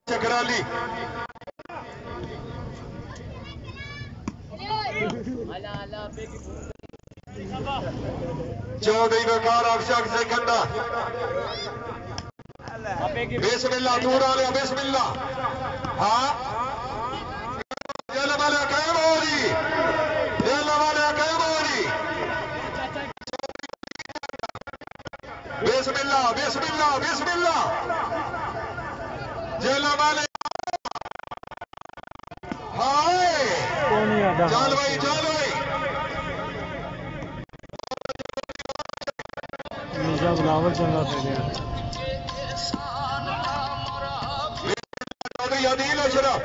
चकराली चौधरी वकार अक्षक सिकंदर बिस्मिल्लाह दूर आ लिया बिस्मिल्लाह हाँ जेल वाले कई बोली जेल वाले कई बोली बिस्मिल्लाह बिस्मिल्लाह बिस्मिल्लाह जेल वाले हाय चल भाई बिलावल चंगा थे अदील अशरफ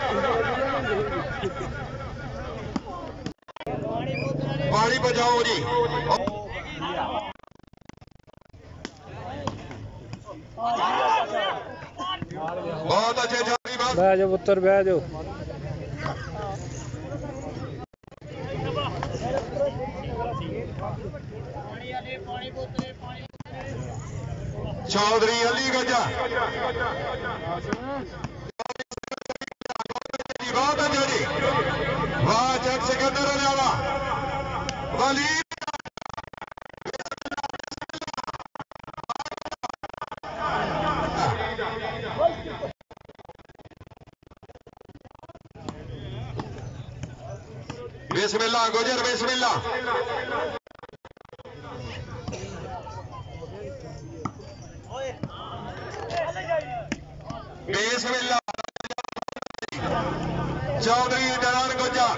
पानी बजाओ जी बहुत अच्छे बह जाओ पुत्र बह जाओ चौधरी अली गजा बहुत अच्छा जी वाह चक सिकंदर अलावा वली बिस्मिल्लाह गुजर बिस्मिल्लाह बिस्मिल्लाह चौधरी दरार गुजर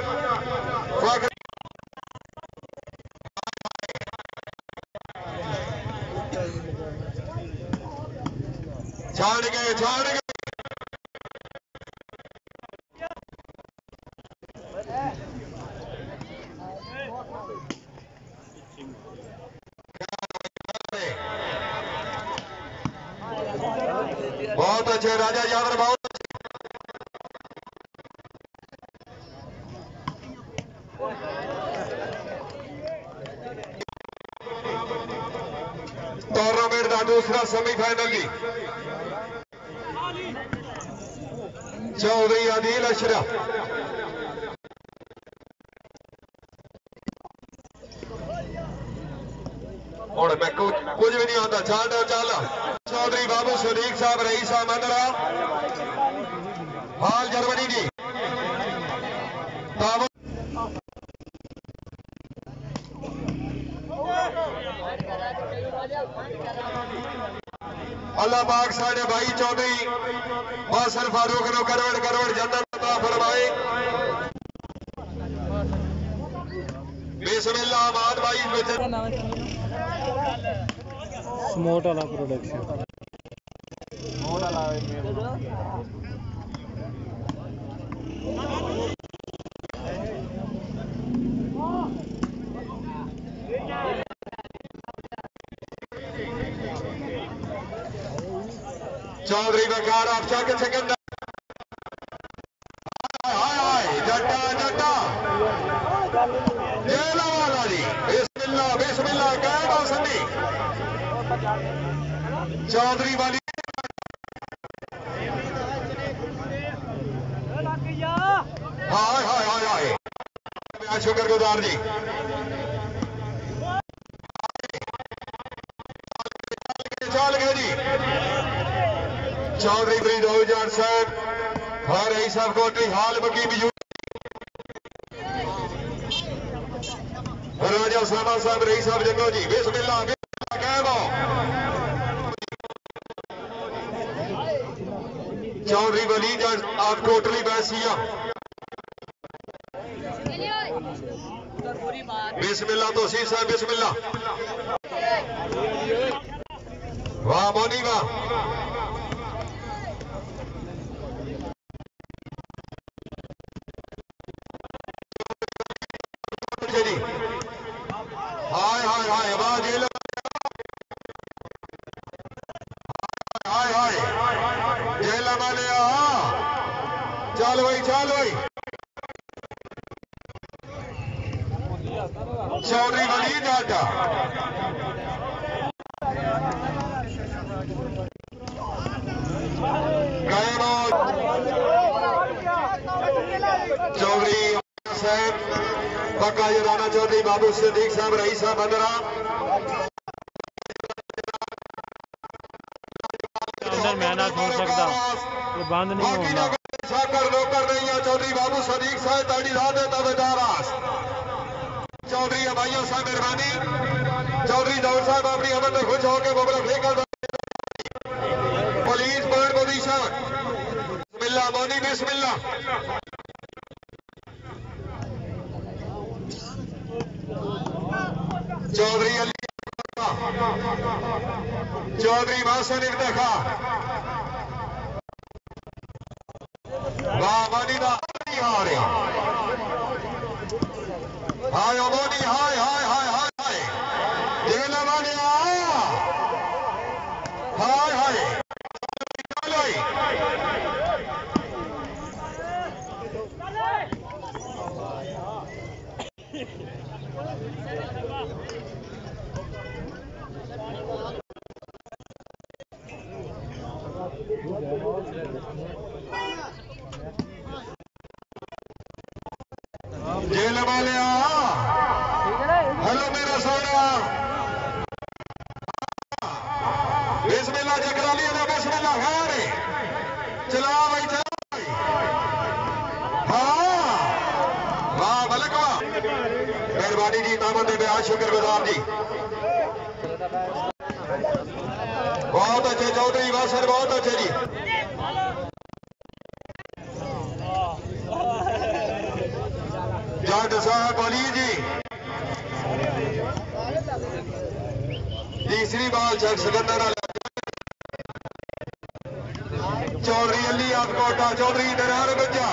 छाड़ गए बहुत अच्छे राजा यादव बहुत टूर्नामेंट का दूसरा सेमीफाइनल जी चौधरी अदील अशरफ और मैं कुछ भी नहीं आता चाल चौधरी बाबू सदीक साहब रईस अहमद हाल जर्मनी जी अल्लाह पाक साढ़े भाई चौधरी बासर फारूक नो करवड़ जन्नत अता फरमाए बिस्मिल्लाह आबाद भाई स्मोट वाला प्रोडक्शन चौधरी वकार अफशाक सिकंदर जट्टा जेला वाला जी बिस्मिल्लाह बिस्मिल्लाह कह सनी चौधरी वाली हाय शुक्रगुजार जी चल गए जी चौधरी फरीदौजान साहब हर रही साहब कोटरी हाल बकी राजा उसामा साहब रही साहब जंगो जी बिस्मिल्लाह चौधरी वली जान आप कोटली बैसिया बिस्मिल्लाह तो सी साहब बिस्मिल्लाह वाह मोनी वाह हाय जेला वाले चल भाई चौधरी वली जाटा गए चौधरी साहब पक्का राणा चौधरी बाबू सिद्दीक साहब रईस साहब बंदरा अंदर मेहनत हो सकता ये बंद नहीं होगा नौकर नहीं है चौधरी बाबू सिद्दीक साहब ताड़ी रात तबेदार चौधरी भाइयों साहब मेहरबानी चौधरी दौर साहब अपनी अमन में खुश होकर मुबरक लेकर पुलिस पॉइंट पोजीशन बिस्मिल्लाह मोनी बिस्मिल्लाह चौधरी अली चौधरी मासन देखा वाह मोनी दा हाय हाय मोनी हाय हाय हाय हाय हाय जेल वाले हाय हाय जेल वाले हेलो मेरा सोना बिस्मिल्लाह जकराली ने बिस्मिल्लाह खैर चला भाई चला भाई हाँ वाह मलिक वाह मेहरबानी जी दामन दे आज शुक्रगुजार जी बहुत अच्छे चौधरी वासर बहुत अच्छे जी जट साहब अली जी तीसरी बाल चक सिकंदर चौधरी अली आपकोटा चौधरी दरार बच्चा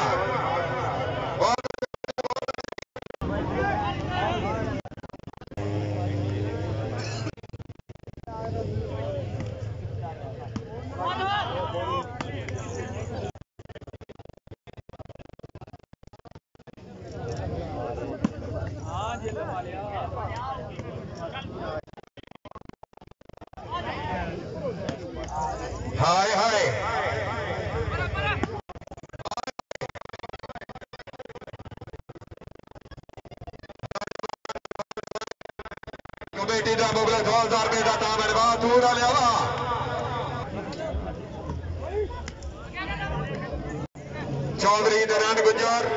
हाय हाय कमेटी का मुगल 2000 रुपए का दाम एडवांस पूरा लिया चौधरी नारायण गुज्जर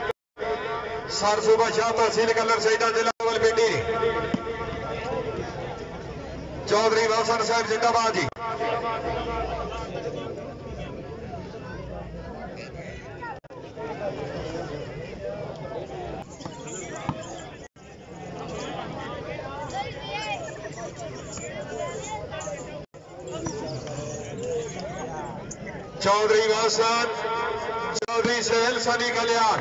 सर सूबा शाह तहसील कलर सईदा जिला रावलपिंडी चौधरी वासन साहब जिंदाबाद जी चौधरी वासन चौधरी सहल सनी कल्याण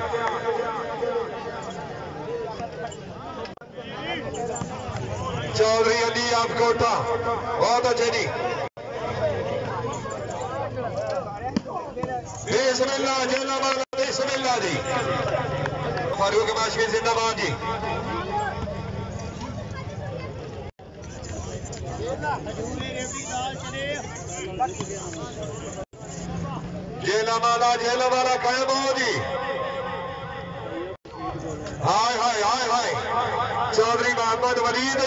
चौधरी अली आपकोटा बहुत अच्छे जी बिस्मिल्लाह जलावाला बिस्मिल्लाह जी फारूक माशवी जिंदाबाद जी जेलावाला कायम हो जी हाय हाय हाय हाय चौधरी मोहम्मद वलीद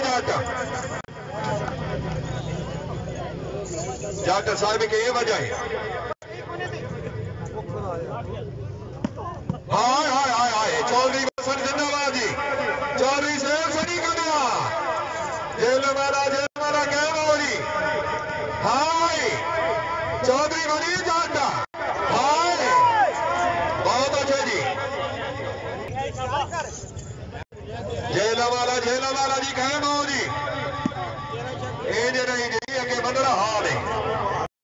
जट साहब की ये वजह है हाय हाय हाय हाय चौधरी वसन जिंदाबाद जी चौधरी सहल सनी कन्या जेलवाला कायम हो जी हाय चौधरी वलीद जाटा हाय बहुत अच्छे जी जेलावाला जी कायम हो जी नहीं जी अगे बंदरा